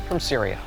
from Syria.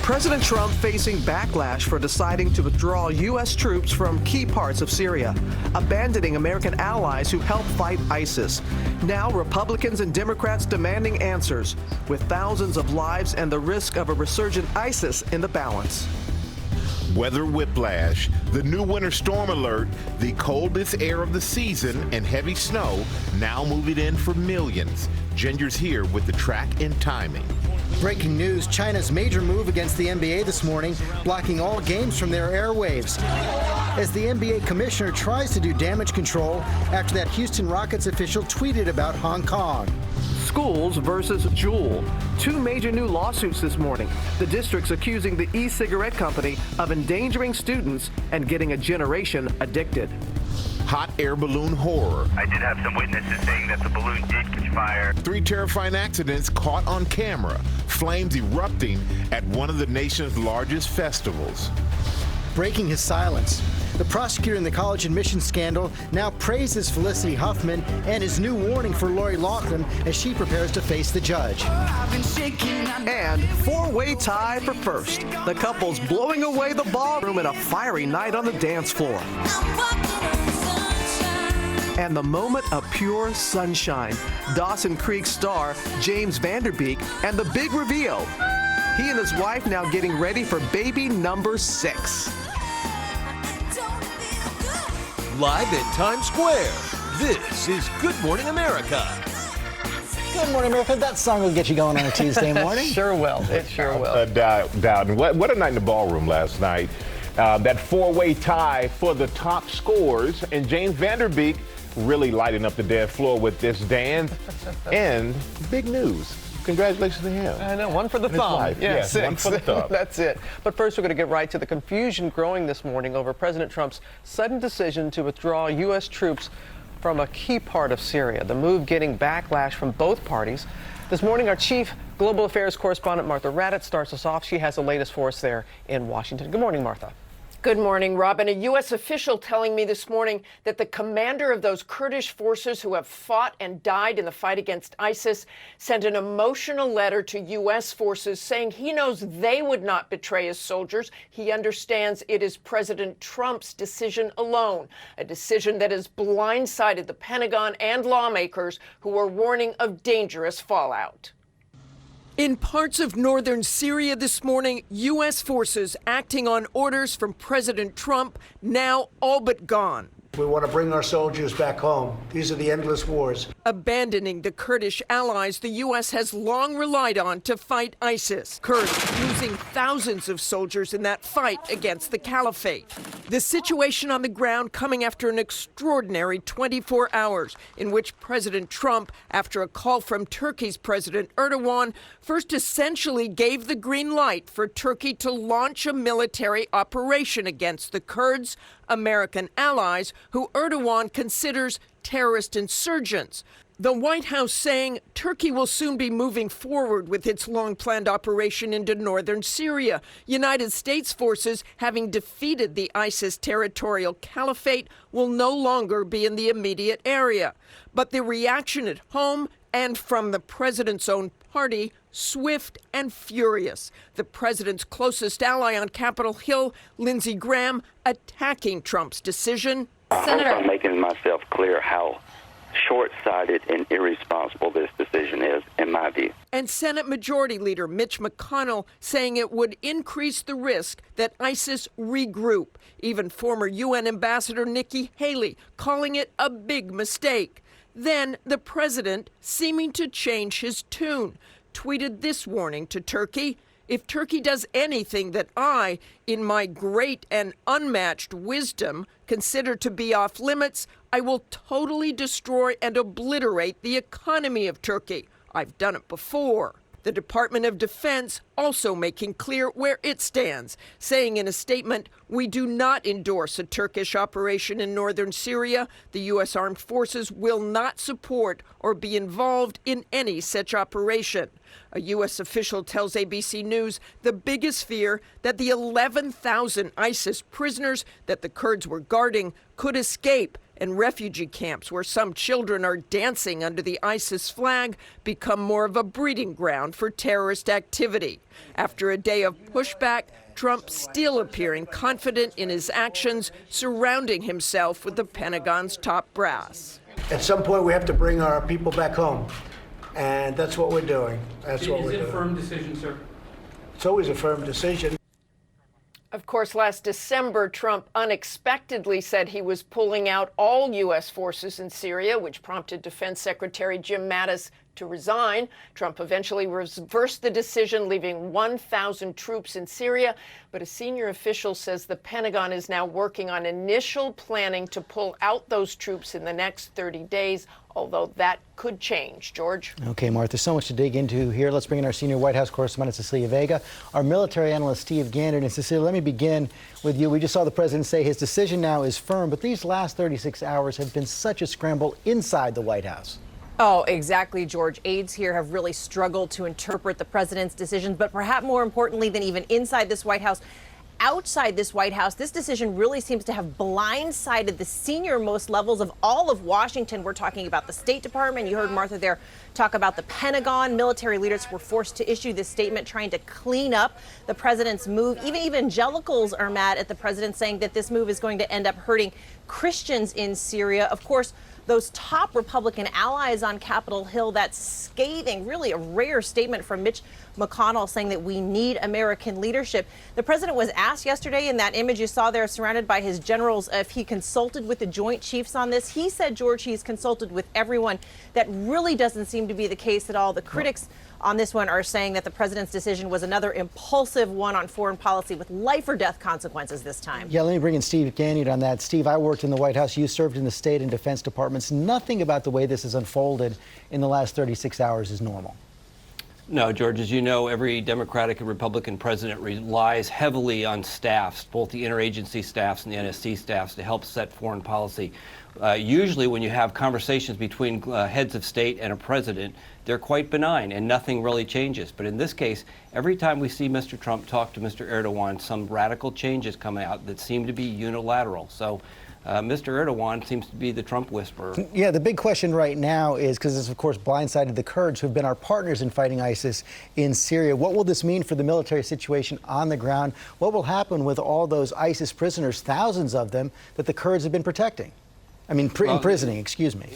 President Trump facing backlash for deciding to withdraw U.S. troops from key parts of Syria, abandoning American allies who help fight ISIS. Now Republicans and Democrats demanding answers, with thousands of lives and the risk of a resurgent ISIS in the balance. Weather whiplash, the new winter storm alert, the coldest air of the season, and heavy snow now moving in for millions. Ginger's here with the track and timing. Breaking news, China's major move against the NBA this morning, blocking all games from their airwaves. As the NBA commissioner tries to do damage control after that Houston Rockets official tweeted about Hong Kong. Schools versus Juul. Two major new lawsuits this morning. The districts accusing the e-cigarette company of endangering students and getting a generation addicted. Hot air balloon horror. I did have some witnesses saying that the balloon did catch fire. 3 terrifying accidents caught on camera. Flames erupting at one of the nation's largest festivals. Breaking his silence. The prosecutor in the college admissions scandal now praises Felicity Huffman and his new warning for Lori Loughlin as she prepares to face the judge. And four-way tie for first. The couple's blowing away the ballroom in a fiery night on the dance floor. And the moment of pure sunshine. Dawson Creek star James Vanderbeek and the big reveal. He and his wife now getting ready for baby number 6. Live at Times Square, this is Good Morning America. Good morning, America. That song will get you going on a Tuesday morning. Sure will. It sure will. Dowden, what a night in the ballroom last night. That 4-way tie for the top scores, and James Vanderbeek really lighting up the dance floor with this dance. And big news. Congratulations to him. I know, one for the thumb. Yeah, 6. One for the thumb. That's it. But first, we're going to get right to the confusion growing this morning over President Trump's sudden decision to withdraw U.S. troops from a key part of Syria. The move getting backlash from both parties. This morning, our chief global affairs correspondent, Martha Raddatz, starts us off. She has the latest for us there in Washington. Good morning, Martha. Good morning, Robin. A U.S. official telling me this morning that the commander of those Kurdish forces who have fought and died in the fight against ISIS sent an emotional letter to U.S. forces saying he knows they would not betray his soldiers. He understands it is President Trump's decision alone, a decision that has blindsided the Pentagon and lawmakers who are warning of dangerous fallout. In parts of northern Syria this morning, U.S. forces acting on orders from President Trump now all but gone. We want to bring our soldiers back home. These are the endless wars. Abandoning the Kurdish allies the U.S. has long relied on to fight ISIS. Kurds losing thousands of soldiers in that fight against the caliphate. The situation on the ground coming after an extraordinary 24 hours in which President Trump, after a call from Turkey's President Erdogan, first essentially gave the green light for Turkey to launch a military operation against the Kurds, American allies who Erdogan considers terrorist insurgents. The White House saying Turkey will soon be moving forward with its long-planned operation into northern Syria. United States forces, having defeated the ISIS territorial caliphate, will no longer be in the immediate area. But the reaction at home and from the president's own party, swift and furious. The president's closest ally on Capitol Hill, Lindsey Graham, attacking Trump's decision. Senator, I'm making myself clear how short-sighted and irresponsible this decision is, in my view. And Senate Majority Leader Mitch McConnell saying it would increase the risk that ISIS regroup. Even former UN Ambassador Nikki Haley calling it a big mistake. Then the president, seeming to change his tune, tweeted this warning to Turkey. If Turkey does anything that I, in my great and unmatched wisdom, consider to be off limits, I will totally destroy and obliterate the economy of Turkey. I've done it before. The Department of Defense also making clear where it stands, saying in a statement, we do not endorse a Turkish operation in northern Syria. The U.S. Armed Forces will not support or be involved in any such operation. A U.S. official tells ABC News the biggest fear that the 11,000 ISIS prisoners that the Kurds were guarding could escape And refugee camps where some children are dancing under the ISIS flag become more of a breeding ground for terrorist activity. After a day of pushback, Trump still appearing confident in his actions, surrounding himself with the Pentagon's top brass. At some point, we have to bring our people back home, and that's what we're doing. That's what we're doing. Is it a firm decision, sir? It's always a firm decision. Of course, last December, Trump unexpectedly said he was pulling out all U.S. forces in Syria, which prompted Defense Secretary Jim Mattis to resign. Trump eventually reversed the decision, leaving 1,000 troops in Syria. But a senior official says the Pentagon is now working on initial planning to pull out those troops in the next 30 days, although that could change. George? Okay, Martha, so much to dig into here. Let's bring in our senior White House correspondent, Cecilia Vega, our military analyst, Steve Gannett. And Cecilia, let me begin with you. We just saw the president say his decision now is firm, but these last 36 hours have been such a scramble inside the White House. Oh, exactly, George. Aides here have really struggled to interpret the president's decisions, but perhaps more importantly than even inside this White House, outside this White House, this decision really seems to have blindsided the senior-most levels of all of Washington. We're talking about the State Department. You heard Martha there talk about the Pentagon. Military leaders were forced to issue this statement trying to clean up the president's move. Even evangelicals are mad at the president, saying that this move is going to end up hurting Christians in Syria. Of course, those top Republican allies on Capitol Hill, that scathing, really a rare statement from Mitch McConnell saying that we need American leadership. The president was asked yesterday in that image you saw there surrounded by his generals if he consulted with the Joint Chiefs on this. He said, George, he's consulted with everyone. That really doesn't seem to be the case at all. The critics on this one are saying that the president's decision was another impulsive one on foreign policy with life or death consequences this time. Yeah, let me bring in Steve Gannett on that. Steve, I worked in the White House. You served in the State and Defense Departments. Nothing about the way this has unfolded in the last 36 hours is normal. No, George, as you know, every Democratic and Republican president relies heavily on staffs, both the interagency staffs and the NSC staffs, to help set foreign policy. Usually when you have conversations between heads of state and a president, they're quite benign and nothing really changes. But in this case, every time we see Mr. Trump talk to Mr. Erdogan, some radical changes come out that seem to be unilateral. So Mr. Erdogan seems to be the Trump whisperer. Yeah, the big question right now is, because this, of course, blindsided the Kurds, who have been our partners in fighting ISIS in Syria. What will this mean for the military situation on the ground? What will happen with all those ISIS prisoners, thousands of them, that the Kurds have been protecting? I mean, imprisoning, excuse me.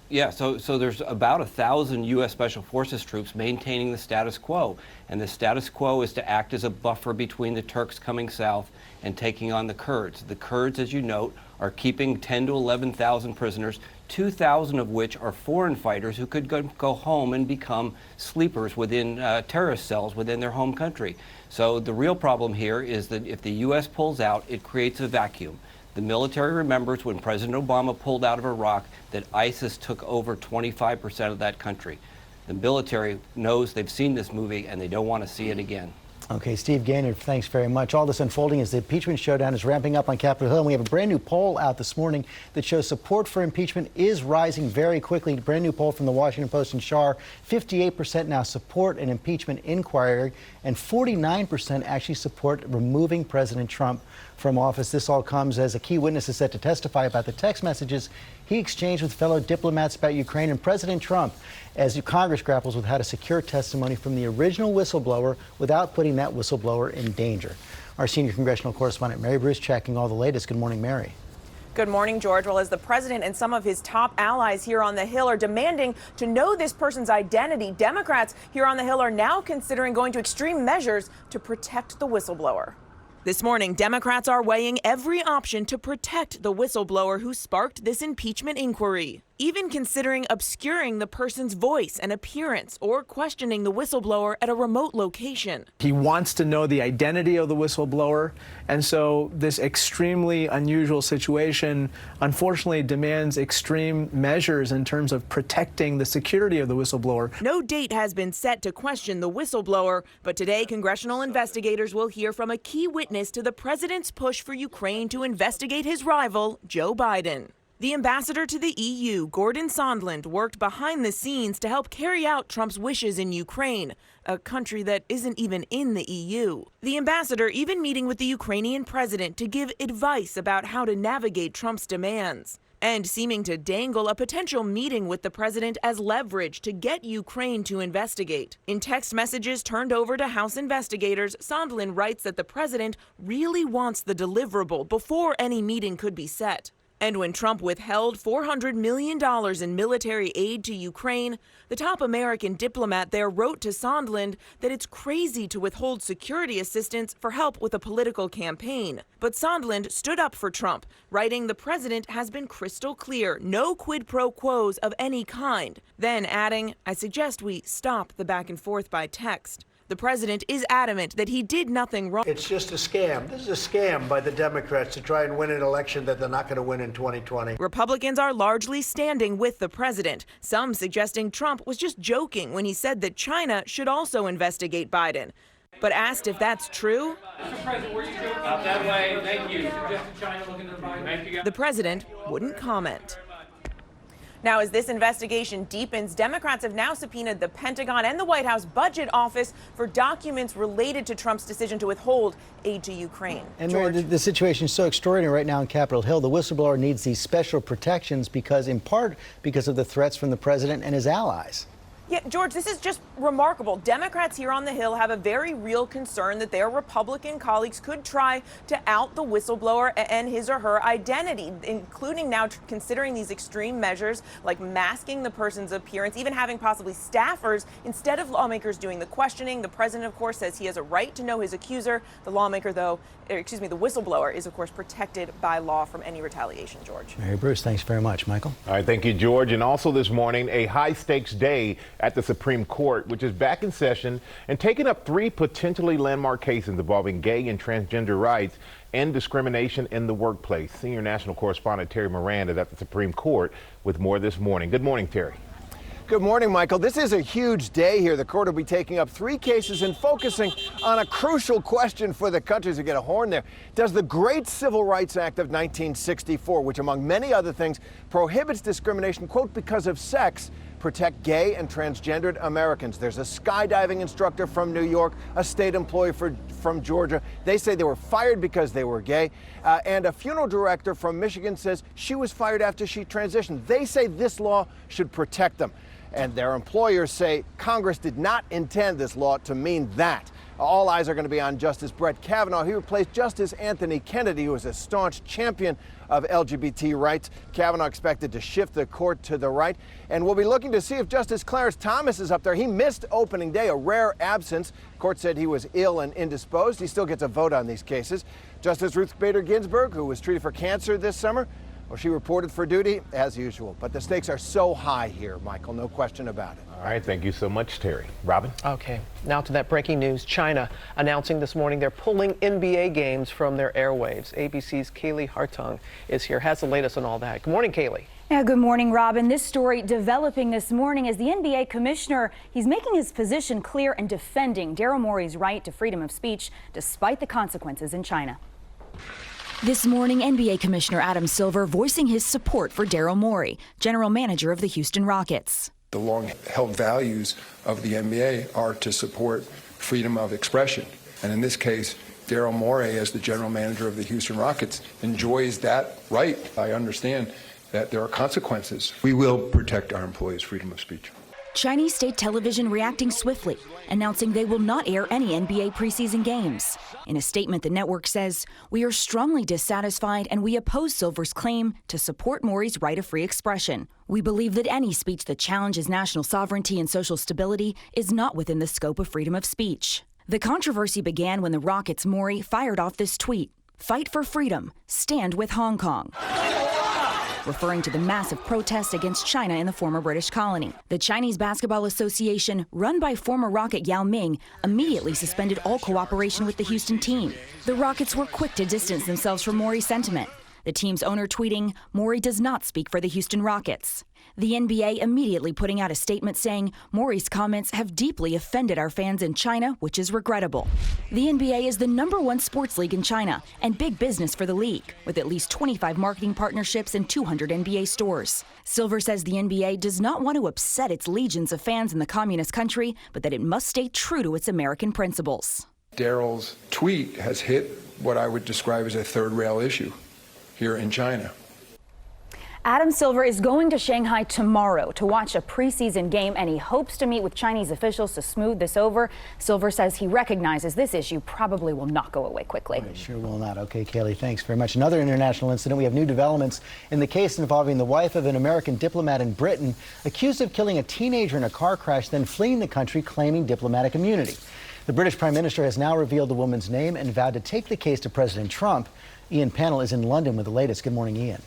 Yeah, so there's about 1,000 U.S. Special Forces troops maintaining the status quo. And the status quo is to act as a buffer between the Turks coming south and taking on the Kurds. The Kurds, as you note, are keeping 10 to 11,000 prisoners, 2,000 of which are foreign fighters who could go home and become sleepers within terrorist cells within their home country. So the real problem here is that if the U.S. pulls out, it creates a vacuum. The military remembers when President Obama pulled out of Iraq that ISIS took over 25% of that country. The military knows they've seen this movie and they don't want to see it again. Okay, Steve Gannett, thanks very much. All this unfolding as the impeachment showdown is ramping up on Capitol Hill. And we have a brand new poll out this morning that shows support for impeachment is rising very quickly. Brand new poll from the Washington Post and Shar. 58% now support an impeachment inquiry, and 49% actually support removing President Trump from office. This all comes as a key witness is set to testify about the text messages he exchanged with fellow diplomats about Ukraine and President Trump as Congress grapples with how to secure testimony from the original whistleblower without putting that whistleblower in danger. Our senior congressional correspondent, Mary Bruce, checking all the latest. Good morning, Mary. Good morning, George. Well, as the president and some of his top allies here on the Hill are demanding to know this person's identity, Democrats here on the Hill are now considering going to extreme measures to protect the whistleblower. This morning, Democrats are weighing every option to protect the whistleblower who sparked this impeachment inquiry, even considering obscuring the person's voice and appearance or questioning the whistleblower at a remote location. He wants to know the identity of the whistleblower, and so this extremely unusual situation unfortunately demands extreme measures in terms of protecting the security of the whistleblower. No date has been set to question the whistleblower, but today congressional investigators will hear from a key witness to the president's push for Ukraine to investigate his rival, Joe Biden. The ambassador to the EU, Gordon Sondland, worked behind the scenes to help carry out Trump's wishes in Ukraine, a country that isn't even in the EU. The ambassador even meeting with the Ukrainian president to give advice about how to navigate Trump's demands. and seeming to dangle a potential meeting with the president as leverage to get Ukraine to investigate. In text messages turned over to House investigators, Sondland writes that the president really wants the deliverable before any meeting could be set. And when Trump withheld $400 million in military aid to Ukraine, the top American diplomat there wrote to Sondland that it's crazy to withhold security assistance for help with a political campaign. But Sondland stood up for Trump, writing the president has been crystal clear, no quid pro quos of any kind. Then adding, I suggest we stop the back and forth by text. The president is adamant that he did nothing wrong. It's just a scam. This is a scam by the Democrats to try and win an election that they're not going to win in 2020. Republicans are largely standing with the president, some suggesting Trump was just joking when he said that China should also investigate Biden. But asked if that's true, Mr. President, were you joking? Out that way, thank you. Suggested China looking at Biden. Thank you. The president wouldn't comment. Now, as this investigation deepens, Democrats have now subpoenaed the Pentagon and the White House Budget Office for documents related to Trump's decision to withhold aid to Ukraine. And Mary, the situation is so extraordinary right now on Capitol Hill. The whistleblower needs these special protections in part because of the threats from the president and his allies. Yeah, George, this is just remarkable. Democrats here on the Hill have a very real concern that their Republican colleagues could try to out the whistleblower and his or her identity, including now considering these extreme measures like masking the person's appearance, even having possibly staffers instead of lawmakers doing the questioning. The president, of course, says he has a right to know his accuser. The the whistleblower is, of course, protected by law from any retaliation, George. Mary Bruce, thanks very much. Michael? All right, thank you, George. And also this morning, a high-stakes day at the Supreme Court, which is back in session and taking up 3 potentially landmark cases involving gay and transgender rights and discrimination in the workplace. Senior national correspondent Terry Moran is at the Supreme Court with more this morning. Good morning, Terry. Good morning, Michael. This is a huge day here. The court will be taking up 3 cases and focusing on a crucial question for the country. To get a horn there, does the great Civil Rights Act of 1964, which among many other things prohibits discrimination, quote, because of sex, protect gay and transgendered Americans? There's a skydiving instructor from New York, a state employee from Georgia. They say they were fired because they were gay. And a funeral director from Michigan says she was fired after she transitioned. They say this law should protect them. And their employers say Congress did not intend this law to mean that. All eyes are going to be on Justice Brett Kavanaugh. He replaced Justice Anthony Kennedy, who is a staunch champion of LGBT rights. Kavanaugh expected to shift the court to the right. And we'll be looking to see if Justice Clarence Thomas is up there. He missed opening day, a rare absence. Court said he was ill and indisposed. He still gets a vote on these cases. Justice Ruth Bader Ginsburg, who was treated for cancer this summer, well, she reported for duty as usual. But the stakes are so high here, Michael, no question about it. All right, thank you so much, Terry. Robin? Okay, now to that breaking news. China announcing this morning they're pulling NBA games from their airwaves. ABC's Kaylee Hartung is here, has the latest on all that. Good morning, Kaylee. Yeah, good morning, Robin. This story developing this morning as the NBA commissioner, he's making his position clear and defending Daryl Morey's right to freedom of speech despite the consequences in China. This morning, NBA Commissioner Adam Silver voicing his support for Daryl Morey, general manager of the Houston Rockets. The long-held values of the NBA are to support freedom of expression. And in this case, Daryl Morey, as the general manager of the Houston Rockets, enjoys that right. I understand that there are consequences. We will protect our employees' freedom of speech. Chinese state television reacting swiftly, announcing they will not air any NBA preseason games. In a statement, the network says, "We are strongly dissatisfied and we oppose Silver's claim to support Morey's right of free expression. We believe that any speech that challenges national sovereignty and social stability is not within the scope of freedom of speech." The controversy began when the Rockets' Morey fired off this tweet, "Fight for freedom, stand with Hong Kong," referring to the massive protests against China in the former British colony. The Chinese Basketball Association, run by former Rocket Yao Ming, immediately suspended all cooperation with the Houston team. The Rockets were quick to distance themselves from Morey's sentiment. The team's owner tweeting, "Morey does not speak for the Houston Rockets." The NBA immediately putting out a statement saying Morey's comments have deeply offended our fans in China, which is regrettable. The NBA is the #1 sports league in China and big business for the league, with at least 25 marketing partnerships and 200 NBA stores. Silver says the NBA does not want to upset its legions of fans in the communist country, but that it must stay true to its American principles. Daryl's tweet has hit what I would describe as a third rail issue here in China. Adam Silver is going to Shanghai tomorrow to watch a preseason game, and he hopes to meet with Chinese officials to smooth this over. Silver says he recognizes this issue probably will not go away quickly. It sure will not. Okay, Kaylee, thanks very much. Another international incident. We have new developments in the case involving the wife of an American diplomat in Britain accused of killing a teenager in a car crash, then fleeing the country claiming diplomatic immunity. The British Prime Minister has now revealed the woman's name and vowed to take the case to President Trump. Ian Pannell is in London with the latest. Good morning, Ian.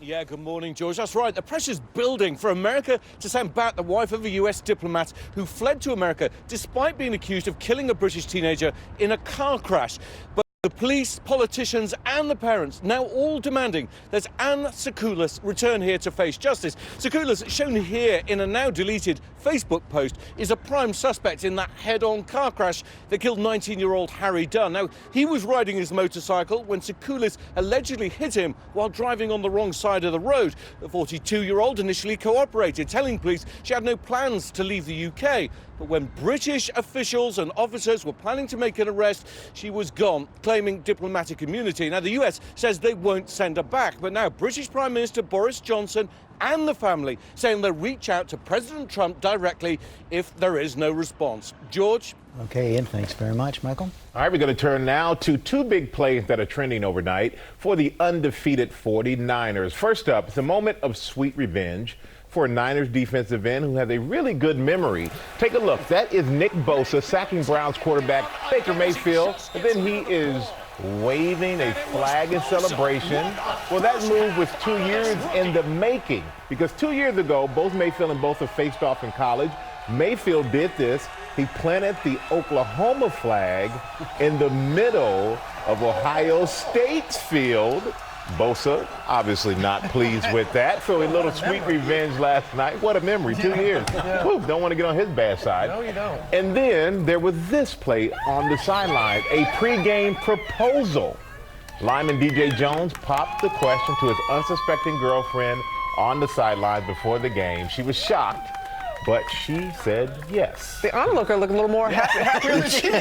Yeah, good morning, George. That's right. The pressure's building for America to send back the wife of a U.S. diplomat who fled to America despite being accused of killing a British teenager in a car crash. But the police, politicians and the parents now all demanding that Anne Sakoulas return here to face justice. Sakoulas, shown here in a now deleted Facebook post, is a prime suspect in that head-on car crash that killed 19-year-old Harry Dunn. Now, he was riding his motorcycle when Sakoulas allegedly hit him while driving on the wrong side of the road. The 42-year-old initially cooperated, telling police she had no plans to leave the UK. But when British officials and officers were planning to make an arrest, she was gone, claiming diplomatic immunity. Now, the US says they won't send her back, but now British Prime Minister Boris Johnson and the family saying they'll reach out to President Trump directly if there is no response. George? Okay, Ian, thanks very much. Michael? All right, we're going to turn now to two big plays that are trending overnight for the undefeated 49ers. First up, it's a moment of sweet revenge for a Niners defensive end who has a really good memory. Take a look. That is Nick Bosa sacking Browns quarterback Baker Mayfield, and then he is waving a flag in celebration. Well, that move was 2 years in the making, because 2 years ago, both Mayfield and Bosa faced off in college. Mayfield did this. He planted the Oklahoma flag in the middle of Ohio State's field. Bosa obviously not pleased with that, so a little sweet revenge last night. What a memory, 2 years. Whew, don't want to get on his bad side. No, you don't. And then there was this play on the sideline, a pregame proposal. Lineman DJ Jones popped the question to his unsuspecting girlfriend on the sideline before the game. She was shocked, but she said yes. The onlooker looked a little more happier than she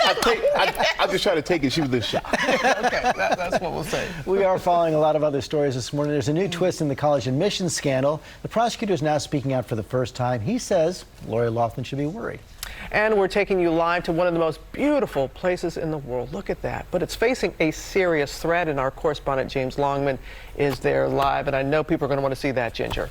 I just try to take it. She was a shock. Okay, that's what we'll say. We are following a lot of other stories this morning. There's a new twist in the college admissions scandal. The prosecutor is now speaking out for the first time. He says Lori Loughlin should be worried. And we're taking you live to one of the most beautiful places in the world. Look at that. But it's facing a serious threat, and our correspondent James Longman is there live. And I know people are going to want to see that, Ginger.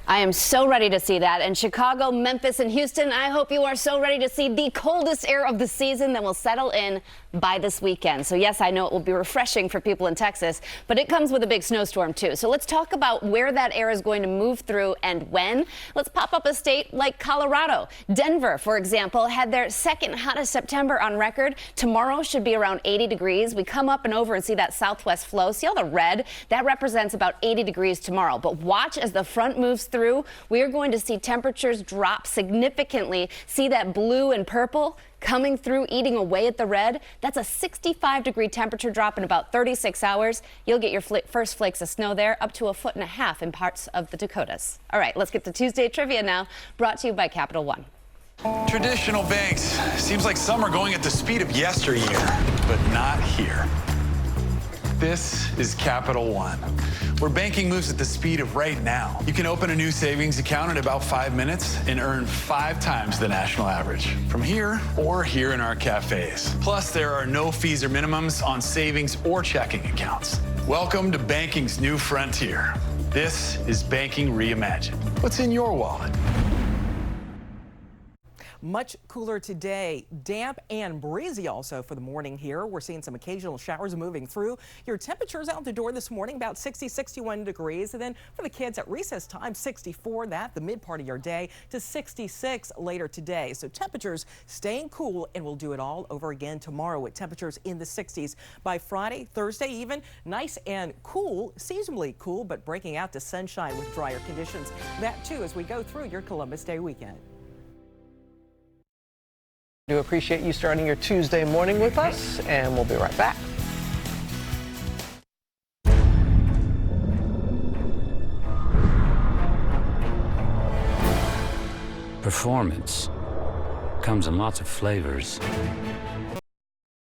I am so ready to see that. And Chicago, Memphis, and Houston, I hope you are so ready to see the coldest air of the season that will settle in by this weekend. So yes, I know it will be refreshing for people in Texas, but it comes with a big snowstorm too. So let's talk about where that air is going to move through and when. Let's pop up a state like Colorado. Denver, for example, had their second hottest September on record. Tomorrow should be around 80 degrees. We come up and over and see that southwest flow. See all the red? That represents about 80 degrees tomorrow. But watch as the front moves through. We are going to see temperatures drop significantly. See that blue and purple coming through, eating away at the red? That's a 65-degree temperature drop in about 36 hours. You'll get your first flakes of snow there, up to 1.5 feet in parts of the Dakotas. All right, let's get to Tuesday trivia now, brought to you by Capital One. Traditional banks. Seems like some are going at the speed of yesteryear, but not here. This is Capital One, where banking moves at the speed of right now. You can open a new savings account in about 5 minutes and earn 5 times the national average from here or here in our cafes. Plus, there are no fees or minimums on savings or checking accounts. Welcome to banking's new frontier. This is Banking Reimagined. What's in your wallet? Much cooler today, damp and breezy also for the morning here. We're seeing some occasional showers moving through. Your temperatures out the door this morning, about 60, 61 degrees. And then for the kids at recess time, 64, the mid part of your day, to 66 later today. So temperatures staying cool, and we'll do it all over again tomorrow with temperatures in the 60s. By Friday, Thursday even, nice and cool, seasonably cool, but breaking out to sunshine with drier conditions. That too as we go through your Columbus Day weekend. I do appreciate you starting your Tuesday morning with us, and we'll be right back. Performance comes in lots of flavors.